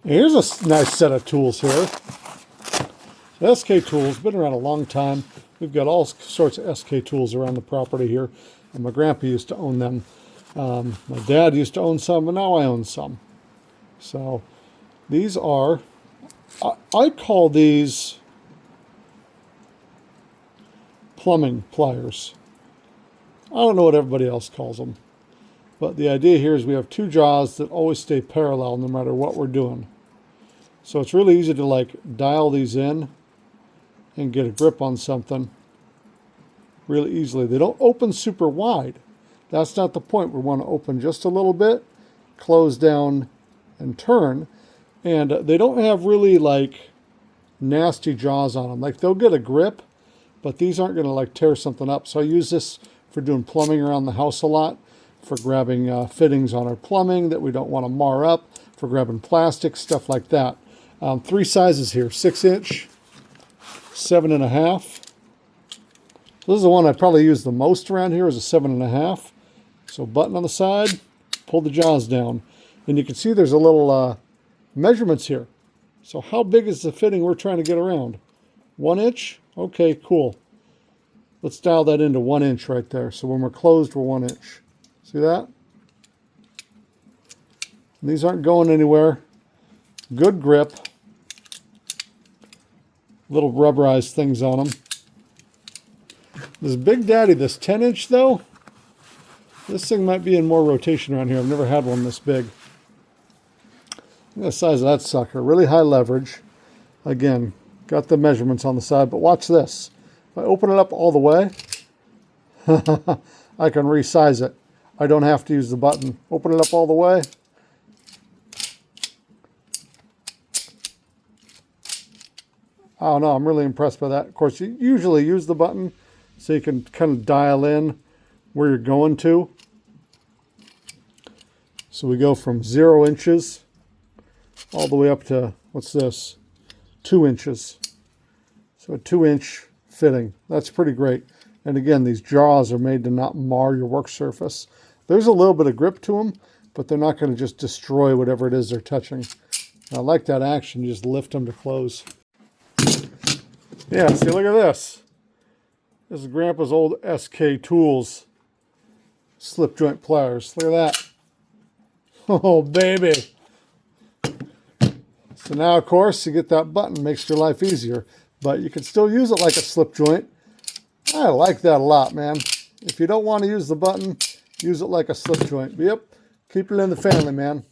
Here's a nice set of tools here. SK tools, been around a long time. We've got all sorts of SK tools around the property here. And my grandpa used to own them. My dad used to own some, and now I own some. So these are, I call these plumbing pliers. I don't know what everybody else calls them. But the idea here is we have two jaws that always stay parallel no matter what we're doing. So it's really easy to like dial these in and get a grip on something really easily. They don't open super wide. That's not the point. We want to open just a little bit, close down, and turn. And they don't have really like nasty jaws on them. Like they'll get a grip, but these aren't going to like tear something up. So I use this for doing plumbing around the house a lot, for grabbing fittings on our plumbing that we don't want to mar up, for grabbing plastic, stuff like that. Three sizes here, 6-inch, 7.5. So this is the one I probably use the most around here, is a 7.5. So button on the side, pull the jaws down. And you can see there's a little measurements here. So how big is the fitting we're trying to get around? 1 inch? Okay, cool. Let's dial that into 1 inch right there. So when we're closed, we're 1 inch. See that? And these aren't going anywhere. Good grip. Little rubberized things on them. This Big Daddy, this 10-inch though, this thing might be in more rotation around here. I've never had one this big. Look at the size of that sucker. Really high leverage. Again, got the measurements on the side, but watch this. If I open it up all the way, I can resize it. I don't have to use the button. Open it up all the way. I don't know, I'm really impressed by that. Of course, you usually use the button so you can kind of dial in where you're going to. So we go from 0 inches all the way up to, what's this? 2 inches. So a 2-inch fitting. That's pretty great. And again, these jaws are made to not mar your work surface. There's a little bit of grip to them, but they're not going to just destroy whatever it is they're touching. I like that action. You just lift them to close. Yeah, see, look at this. This is Grandpa's old SK Tools slip joint pliers. Look at that. Oh, baby. So now, of course, you get that button. Makes your life easier. But you can still use it like a slip joint. I like that a lot, man. If you don't want to use the button, use it like a slip joint. Yep, keep it in the family, man.